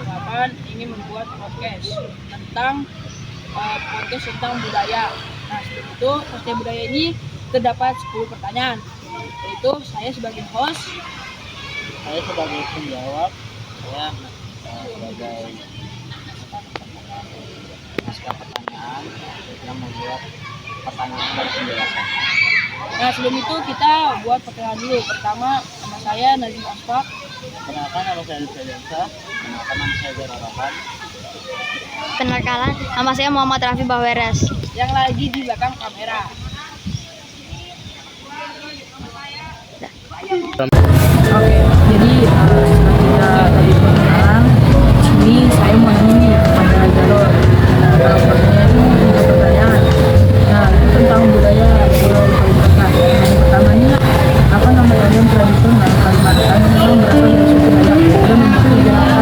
beranggapan ingin membuat podcast tentang budaya. Nah, sebelum itu podcast budaya ini terdapat 10 pertanyaan. Yaitu saya sebagai host, Saya sebagai penjawab, saya sebagai naskah pertanyaan yang membuat pertanyaan dari penjelasan. Nah, sebelum itu kita buat perkenalan dulu. Pertama, nama saya Nazim Asfak. Perkenalkan, nama saya Rizky Jansa. Perkenalkan, nama saya Zara Rahman. Kenalkan, nama saya Muhammad Rafi Baweres. Yang lagi di belakang kamera. Oke, jadi setelah kita tadi perkenalan, sini saya mau nanya nih kepada Jarod. Kalau pertanyaan itu tiga pertanyaan. Nah, itu tentang budaya Pulau Kalimantan. Yang pertamanya, apa nama yang tradisional Kalimantan yang berasal dari suku Dayak dan memakai gerakan yang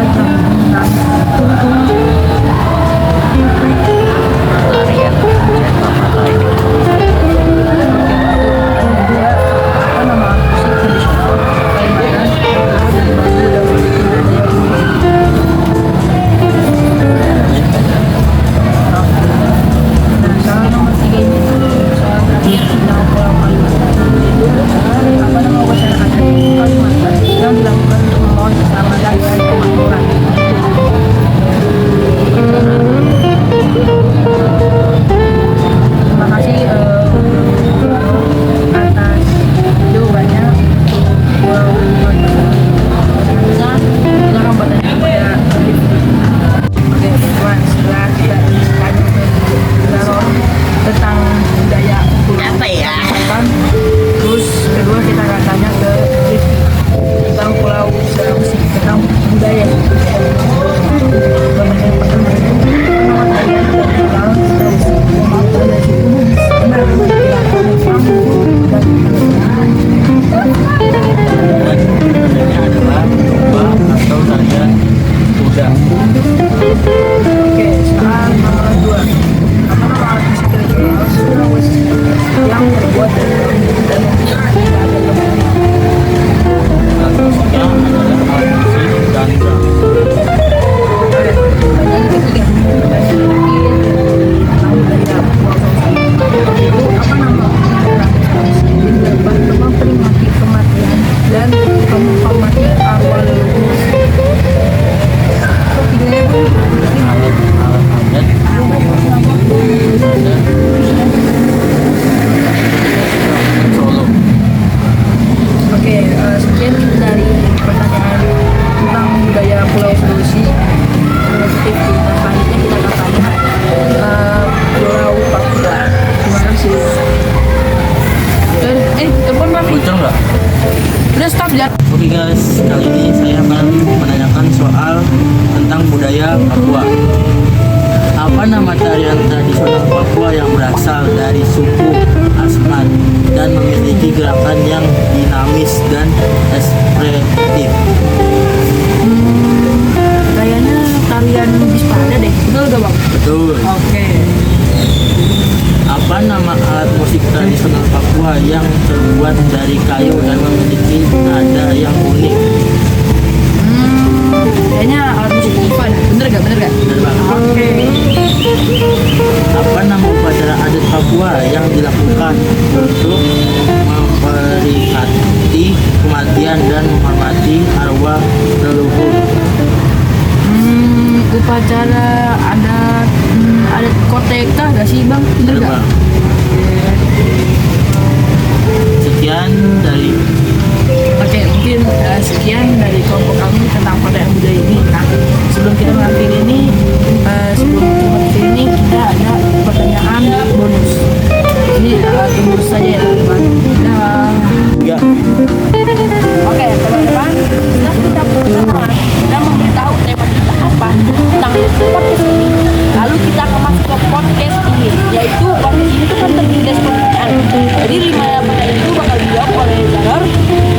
Oke guys, kali ini saya akan menanyakan soal tentang budaya Papua. Apa nama tarian tradisional Papua yang berasal dari suku Asmat dan memiliki gerakan yang dinamis dan ekspresif? kayaknya tarian Bispada deh. Betul gak bang? Betul. Oke. Apa nama alat musik tradisional Papua yang terbuat dari kayu dan memiliki nada yang unik? Kayaknya alat musik Ivan. Bener gak? Benar banget. Oke. Apa nama upacara adat Papua yang dilakukan untuk memperingati kematian dan menghormati arwah leluhur? Upacara adat Koteka gak sih bang? Bener gak? Bang. Sekian dari Oke, mungkin sekian dari kelompok kami tentang pertanyaan budaya ini. Nah, sebelum kita mengakhiri ini, kita ada pertanyaan bonus. Ini tunggu saja ya teman-teman. ya. Oke, teman-teman, setelah kita perkenalan dan memberitahu tema kita apa tentang podcast ini, lalu kita akan masuk ke podcast ini, yaitu podcast ini tuh kan terdiri dari pertanyaan. Jadi 5 pertanyaan itu bakal dijawab oleh Zaror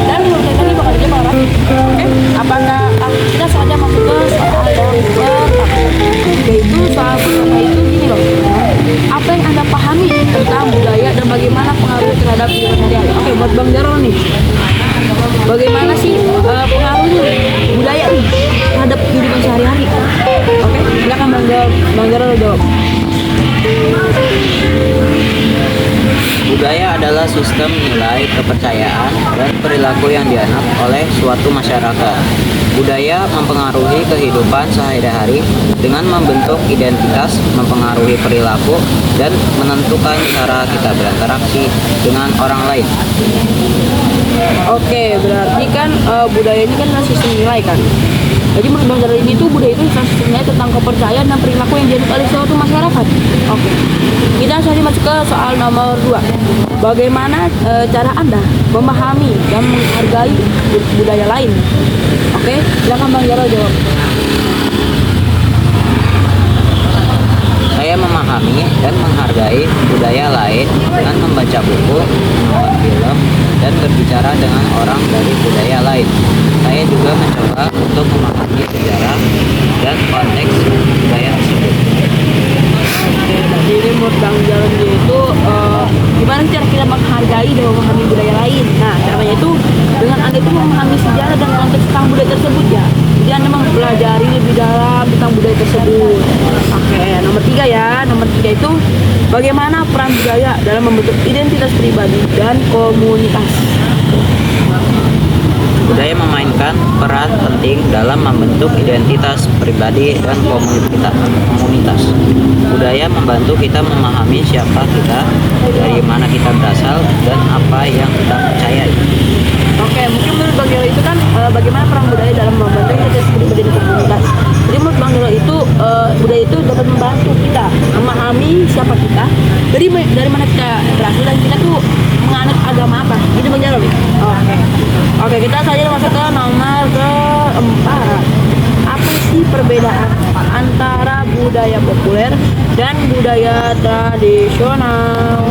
dan pertanyaan ini bakal dijawab oleh Rafi. Oke, apakah kita sengaja masuk ke soal sistem nilai, kepercayaan, dan perilaku yang dianut oleh suatu masyarakat. Budaya mempengaruhi kehidupan sehari-hari dengan membentuk identitas, mempengaruhi perilaku, dan menentukan cara kita berinteraksi dengan orang lain. Oke, berarti kan budaya ini kan sistem nilai kan. Jadi menurut Bang Jarod ini tuh budaya itu sistem nilai tentang kepercayaan dan perilaku yang dianut oleh suatu masyarakat. Oke. Kita saja masuk ke soal nomor 2. Bagaimana cara Anda memahami dan menghargai budaya lain? Oke, silakan Bang Jarod jawab. Saya memahami dan menghargai budaya lain dengan membaca buku, menonton film, dan berbicara dengan orang dari budaya lain. Saya juga mencoba untuk memahami sejarah dan konteks budaya tersebut. Jadi ini menurut Bang Jarod itu gimana cara kita menghargai dan memahami budaya lain? Nah, caranya itu dengan Anda itu memahami sejarah dan konteks tentang budaya tersebut ya. Jadi Anda mempelajari lebih dalam tentang budaya tersebut. Oke, nomor 3 ya. Nomor 3 itu bagaimana peran budaya dalam membentuk identitas pribadi dan komunitas. Budaya memainkan peran penting dalam membentuk identitas pribadi dan komunitas. Budaya membantu kita memahami siapa kita, dari mana kita berasal, dan apa yang kita percayai. Oke, mungkin menurut Bang Jarod itu kan bagaimana peran budaya dalam membantu identitas pribadi dan komunitas. Jadi menurut Bang Jarod itu budaya itu dapat membantu kita memahami siapa kita, dari mana kita berasal, dan kita tuh menganut agama apa. Gitu Bang Jarod. Oke, kita saja masuk ke nomor keempat. Apa sih perbedaan antara budaya populer dan budaya tradisional?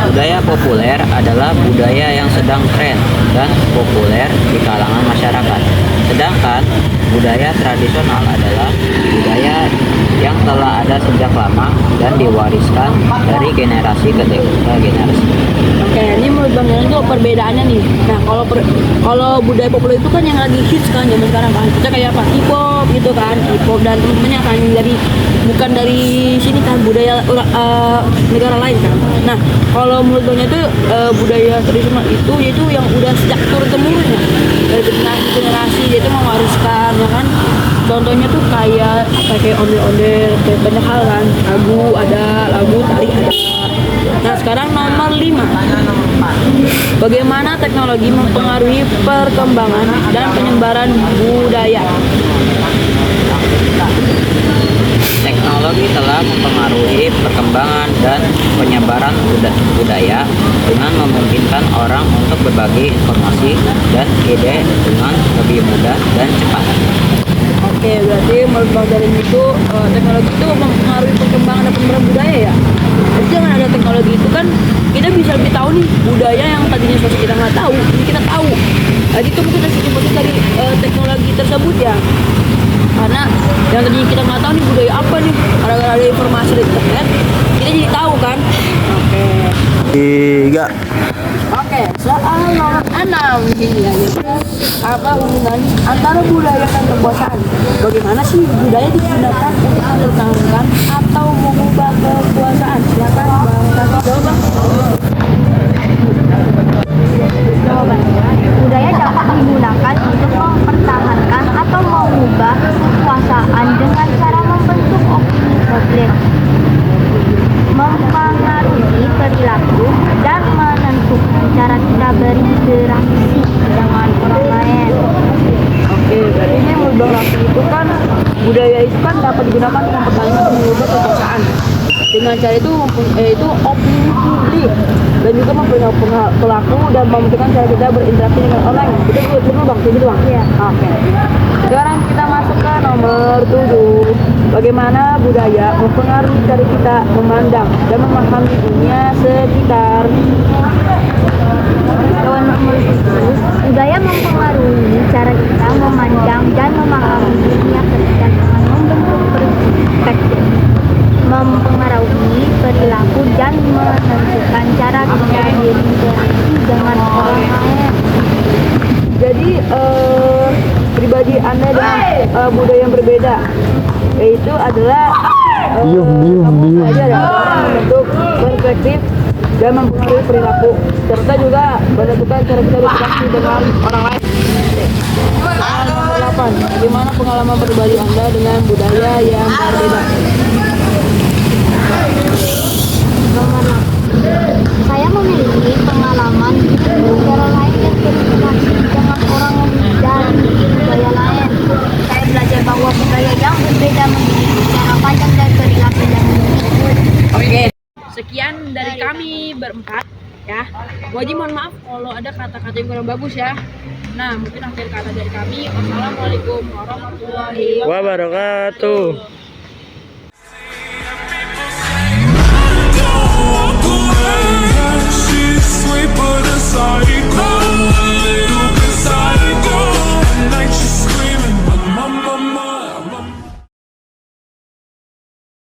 Budaya populer adalah budaya yang sedang tren dan populer di kalangan masyarakat. Sedangkan budaya tradisional adalah budaya yang telah ada sejak lama dan diwariskan dari generasi ke generasi. Oke, ini menurut Bang Jarod itu perbedaannya nih. Nah, kalau budaya populer itu kan yang lagi hits kan zaman sekarang kan. Kita kayak apa? K-pop gitu kan. K-pop dan teman-temannya kan bukan dari sini kan, budaya negara lain kan. Nah, kalau menurut Bang itu budaya tradisional itu yaitu yang udah sejak turun temurun ya. Dari generasi ke generasi dia itu mewariskan ya kan. Contohnya tuh kayak ondel-ondel, kayak banyak hal kan. Lagu tari ada. Nah, sekarang nomor 5. Bagaimana teknologi mempengaruhi perkembangan dan penyebaran budaya? Teknologi telah mempengaruhi perkembangan dan penyebaran budaya dengan memungkinkan orang untuk berbagi informasi dan ide dengan lebih mudah dan cepat. Oke, berarti menurut Bang Jarod itu teknologi itu mempengaruhi perkembangan dan penyebaran budaya ya. Jadi dengan ada teknologi itu kan kita bisa lebih tahu nih budaya yang tadinya kita nggak tahu, jadi kita tahu. Jadi itu mungkin dari dari teknologi tersebut ya. Karena yang tadinya kita nggak tahu nih budaya apa nih, gara-gara ada informasi dari internet, kita jadi tahu kan. Oke. 3. Oke, soal nomor 6 di sini ya. Apa hubungan antara budaya dan kekuasaan? Bagaimana sih budaya digunakan untuk mempertahankan atau mengubah kekuasaan? Silakan Bang Kasih jawab. Jawabannya, budaya dapat digunakan untuk mempertahankan atau mengubah kekuasaan dengan cara membentuk opini publik, mempengaruhi perilaku, dan menentukan cara kita berinteraksi dengan orang lain. Oke, berarti ini menurut Bang Raffi itu kan budaya itu kan dapat digunakan untuk mempertahankan dan mengubah kekuasaan. Dengan cara itu opini publik dan juga mempengaruhi pelaku dan menentukan cara kita berinteraksi dengan orang. Betul Bang, betul Bang. Iya. Oke. Sekarang kita masuk ke nomor 7. Bagaimana budaya mempengaruhi cara kita memandang dan memahami dunia sekitar? Nomor 10, budaya mempengaruhi cara kita memandang dan memahami dunia sekitar dengan membentuk perspektif, mempengaruhi perilaku, dan menentukan cara kita berinteraksi dengan orang lain. Jadi pribadi Anda dengan budaya yang berbeda, yaitu adalah kamu belajar ya membentuk perspektif dan mempengaruhi perilaku, serta juga menentukan cara kita berinteraksi dengan orang lain. Soal nomor 8, bagaimana pengalaman pribadi Anda dengan budaya yang berbeda? Nomor 6. Saya memiliki pengalaman negara lain dan berinteraksi dengan orang dari budaya lain. Saya belajar bahwa budaya yang berbeda memiliki cara pandang dan perilaku yang berbeda. Oke, sekian dari kami berempat ya. Wajib mohon maaf kalau ada kata-kata yang kurang bagus ya. Nah, mungkin akhir kata dari kami. Wassalamualaikum warahmatullahi wabarakatuh. Wabarakatuh.